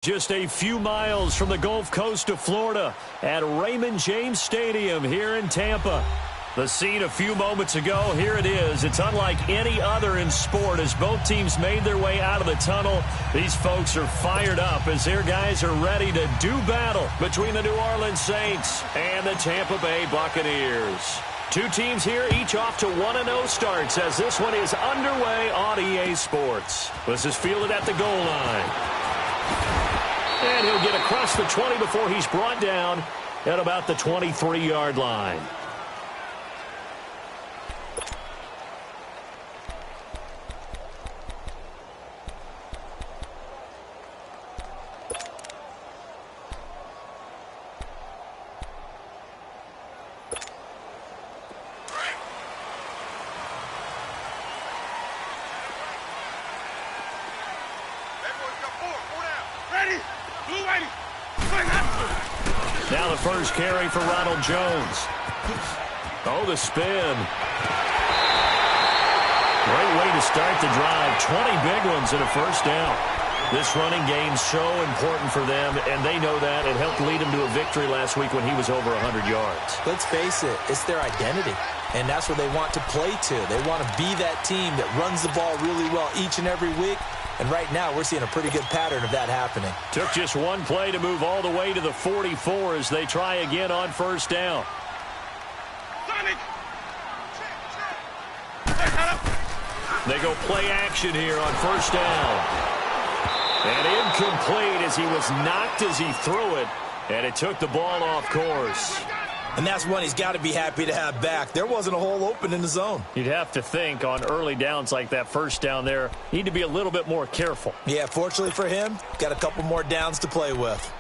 Just a few miles from the Gulf Coast of Florida at Raymond James Stadium here in Tampa. The scene a few moments ago, here it is. It's unlike any other in sport as both teams made their way out of the tunnel. These folks are fired up as their guys are ready to do battle between the New Orleans Saints and the Tampa Bay Buccaneers. Two teams here, each off to 1-0 starts as this one is underway on EA Sports. This is fielded at the goal line. And he'll get across the 20 before he's brought down at about the 23-yard line. Now the first carry for Ronald Jones. Oh, the spin. Great way to start the drive. 20 big ones and a first down. This running game's so important for them, and they know that. It helped lead them to a victory last week when he was over 100 yards. Let's face it, it's their identity, and that's where they want to play to. They want to be that team that runs the ball really well each and every week. And right now, we're seeing a pretty good pattern of that happening. Took just one play to move all the way to the 44 as they try again on first down. They go play action here on first down. And incomplete as he was knocked as he threw it. And it took the ball off course. And that's one he's got to be happy to have back. There wasn't a hole open in the zone. You'd have to think on early downs like that first down there, need to be a little bit more careful. Yeah, fortunately for him, got a couple more downs to play with.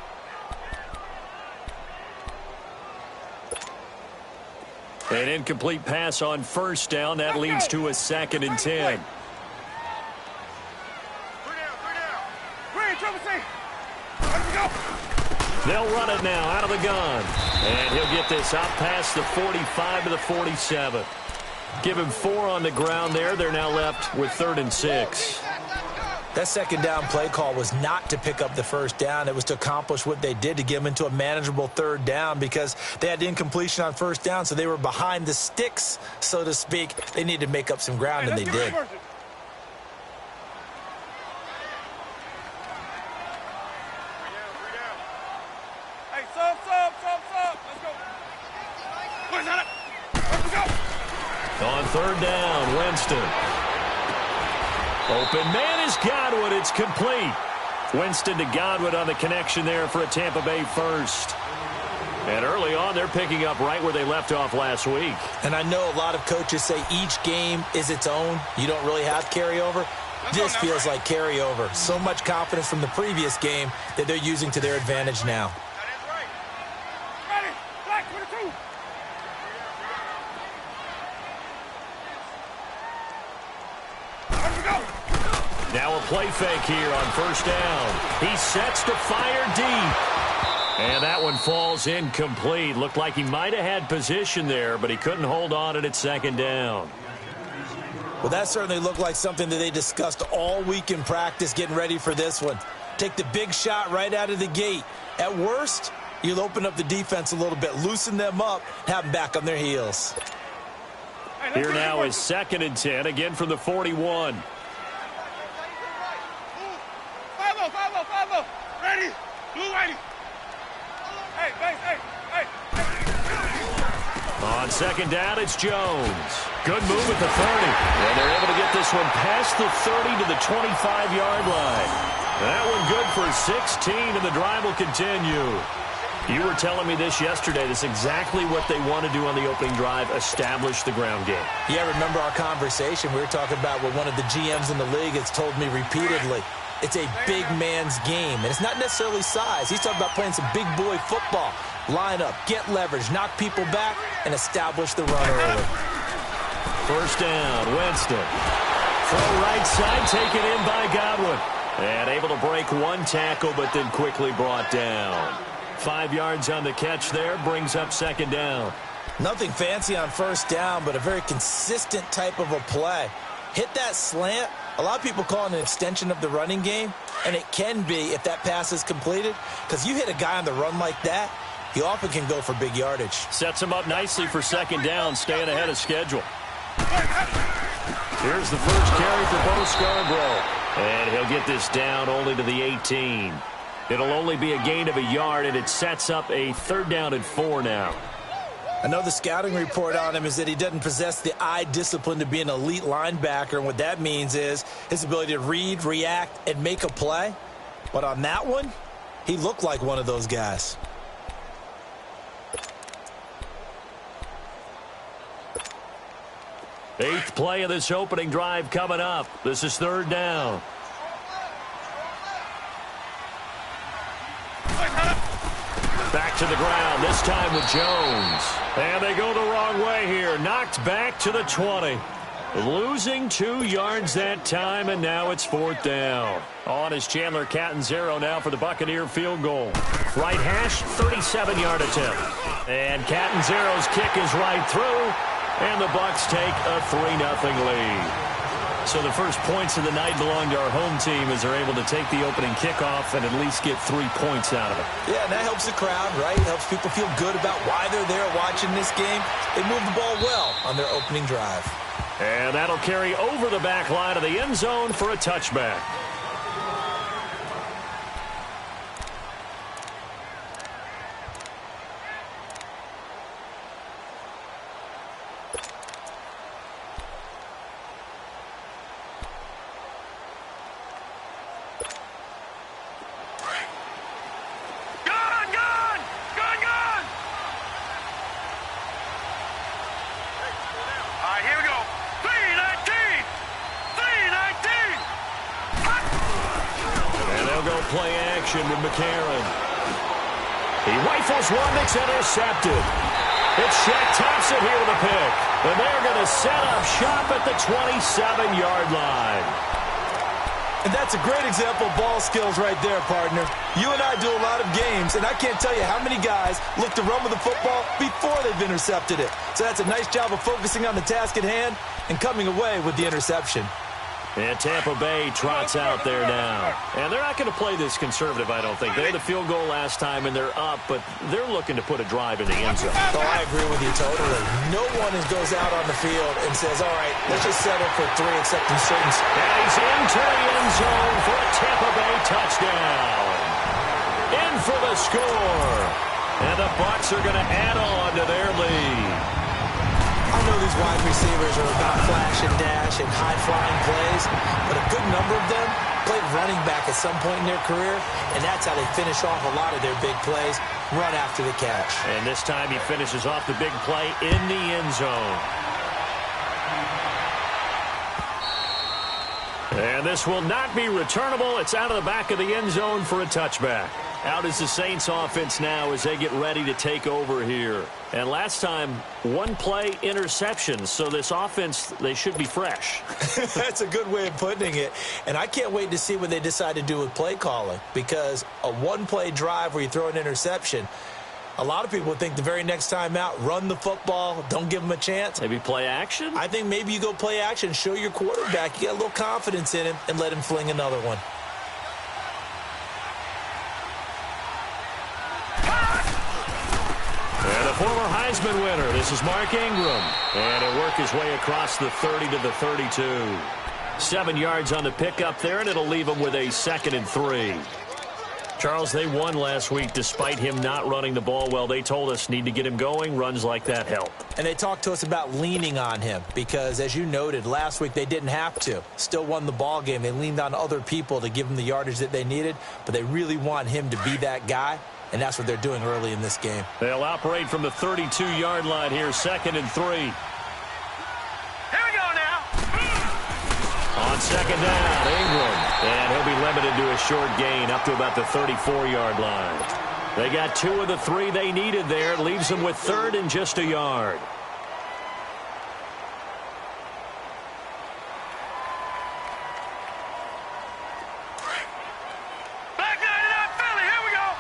An incomplete pass on first down. That leads to a 2nd and 10. They'll run it now out of the gun. And he'll get this out past the 45 to the 47. Give him 4 on the ground there. They're now left with 3rd and 6. That second down play call was not to pick up the first down. It was to accomplish what they did to get them into a manageable 3rd down because they had incompletion on first down, so they were behind the sticks, so to speak. They needed to make up some ground, and they did. On 3rd down, Winston. Open man is Godwin. It's complete. Winston to Godwin on the connection there for a Tampa Bay first. And early on, they're picking up right where they left off last week. And I know a lot of coaches say each game is its own. You don't really have carryover. This feels like carryover. So much confidence from the previous game that they're using to their advantage now. Now a play fake here on first down. He sets to fire deep. And that one falls incomplete. Looked like he might have had position there, but he couldn't hold on at 2nd down. Well, that certainly looked like something that they discussed all week in practice getting ready for this one. Take the big shot right out of the gate. At worst, you'll open up the defense a little bit, loosen them up, have them back on their heels. Here now is 2nd and 10, again from the 41. Ready? Blue ready. Hey. On 2nd down, it's Jones. Good move at the 30. And they're able to get this one past the 30 to the 25-yard line. That one good for 16, and the drive will continue. You were telling me this yesterday. This is exactly what they want to do on the opening drive, establish the ground game. Yeah, remember our conversation. We were talking about what one of the GMs in the league has told me repeatedly. It's a big man's game, and it's not necessarily size. He's talking about playing some big boy football. Line up, get leverage, knock people back, and establish the run early. First down, Winston. Throw right side, taken in by Godwin. And able to break one tackle, but then quickly brought down. 5 yards on the catch there, brings up 2nd down. Nothing fancy on first down, but a very consistent type of a play. Hit that slant, A lot of people call it an extension of the running game, and it can be if that pass is completed, because you hit a guy on the run like that, he often can go for big yardage. Sets him up nicely for second down, staying ahead of schedule. Here's the first carry for Bo Scarborough. And he'll get this down only to the 18. It'll only be a gain of a yard, and it sets up a 3rd down and 4 now. I know the scouting report on him is that he doesn't possess the eye discipline to be an elite linebacker, and what that means is his ability to read, react, and make a play. But on that one, he looked like one of those guys. Eighth play of this opening drive coming up. This is 3rd down. Back to the ground, this time with Jones. And they go the wrong way here. Knocked back to the 20. Losing 2 yards that time, and now it's 4th down. On is Chandler Catanzaro now for the Buccaneer field goal. Right hash, 37-yard attempt. And Catanzaro's kick is right through. And the Bucs take a 3-0 lead. So the first points of the night belong to our home team as they're able to take the opening kickoff and at least get 3 points out of it. Yeah, and that helps the crowd, right? It helps people feel good about why they're there watching this game. They move the ball well on their opening drive. And that'll carry over the back line of the end zone for a touchback. Play action with McCarron. He rifles one that's intercepted. It's Shaq Thompson here with a pick. And they're going to set up shop at the 27-yard line. And that's a great example of ball skills right there, partner. You and I do a lot of games, and I can't tell you how many guys look to run with the football before they've intercepted it. So that's a nice job of focusing on the task at hand and coming away with the interception. And Tampa Bay trots out there now. And they're not going to play this conservative, I don't think. They had a field goal last time, and they're up, but they're looking to put a drive in the end zone. Oh, I agree with you totally. No one goes out on the field and says, all right, let's just settle for 3 except in certain... And he's into the end zone for a Tampa Bay touchdown. In for the score. And the Bucs are going to add on to their lead. I know these wide receivers are about flash and dash and high-flying plays, but a good number of them played running back at some point in their career, and that's how they finish off a lot of their big plays, run after the catch. And this time he finishes off the big play in the end zone. And this will not be returnable. It's out of the back of the end zone for a touchback. Out is the Saints offense now as they get ready to take over here. And last time, 1 play interception. So this offense, they should be fresh. That's a good way of putting it. And I can't wait to see what they decide to do with play calling. Because a 1-play drive where you throw an interception, a lot of people would think the very next time out, run the football, don't give them a chance. Maybe play action? I think maybe you go play action, show your quarterback, you get a little confidence in him, and let him fling another one. And a former Heisman winner, this is Mark Ingram. And he'll work his way across the 30 to the 32. 7 yards on the pickup there, and it'll leave him with a 2nd and 3. Charles, they won last week despite him not running the ball well. They told us need to get him going. Runs like that help. And they talked to us about leaning on him because, as you noted, last week they didn't have to. Still won the ball game. They leaned on other people to give them the yardage that they needed, but they really want him to be that guy, and that's what they're doing early in this game. They'll operate from the 32-yard line here, 2nd and 3. Here we go now. On 2nd down, Ingram. And he'll be limited to a short gain up to about the 34-yard line. They got 2 of the 3 they needed there. It leaves them with 3rd and just a yard. Back 99 Philly. Here we go.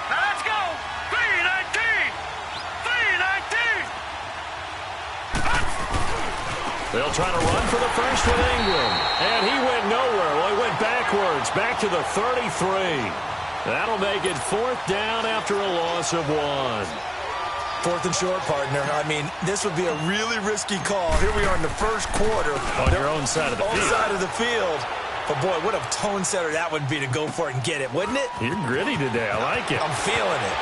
Now let's go. 319. 319. They'll try to run for the first with Ingram. And he went nowhere. Well, he went backwards, back to the 33. That'll make it 4th down after a loss of 1. 4th and short, partner. I mean, this would be a really risky call. Here we are in the first quarter. On your own side of the field. Own side of the field. But, boy, what a tone setter that would be to go for it and get it, wouldn't it? You're gritty today. I like it. I'm feeling it.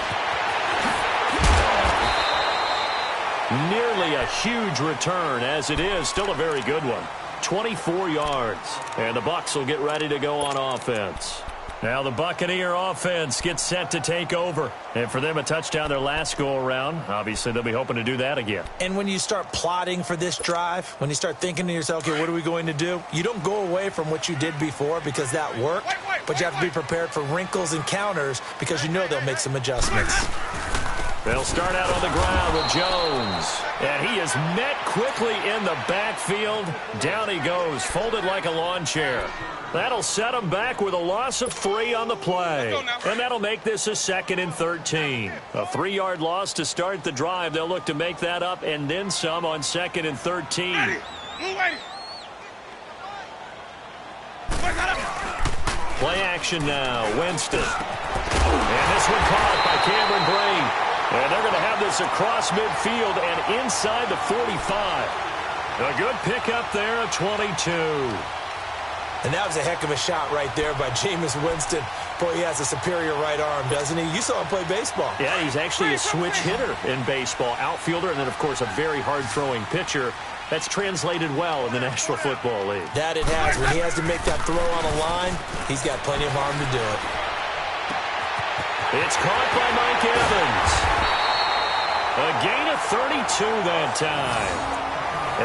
Nearly a huge return, as it is. Still a very good one. 24 yards. And the Bucs will get ready to go on offense. Now the Buccaneer offense gets set to take over. And for them, a touchdown their last go-around. Obviously, they'll be hoping to do that again. And when you start plotting for this drive, when you start thinking to yourself, okay, what are we going to do? You don't go away from what you did before because that worked. But you have to be prepared for wrinkles and counters because you know they'll make some adjustments. They'll start out on the ground with Jones. And he is met quickly in the backfield. Down he goes, folded like a lawn chair. That'll set him back with a loss of 3 on the play. And that'll make this a 2nd and 13. A 3-yard loss to start the drive. They'll look to make that up and then some on 2nd and 13. Play action now. Winston. And this one caught by Cameron Brain. And they're going to have this across midfield and inside the 45. A good pickup there at 22. And that was a heck of a shot right there by Jameis Winston. Boy, he has a superior right arm, doesn't he? You saw him play baseball. Yeah, he's actually a switch hitter in baseball. Outfielder and then, of course, a very hard-throwing pitcher. That's translated well in the National Football League. That it has. When he has to make that throw on a line, he's got plenty of arm to do it. It's caught by Mike Evans. A gain of 32 that time.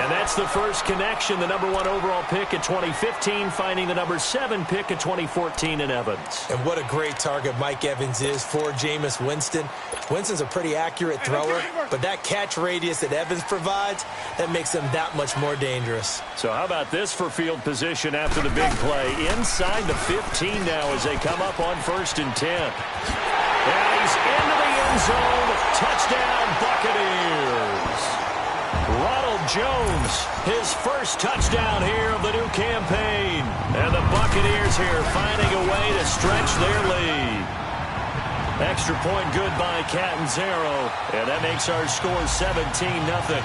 And that's the first connection, the number 1 overall pick in 2015, finding the number 7 pick in 2014 in Evans. And what a great target Mike Evans is for Jameis Winston. Winston's a pretty accurate thrower, but that catch radius that Evans provides, that makes him that much more dangerous. So how about this for field position after the big play? Inside the 15 now as they come up on 1st and 10. And he's into the end zone. Touchdown, Buccaneers. Ronald Jones, his first touchdown here of the new campaign. And the Buccaneers here finding a way to stretch their lead. Extra point good by Catanzaro. And that makes our score 17-0.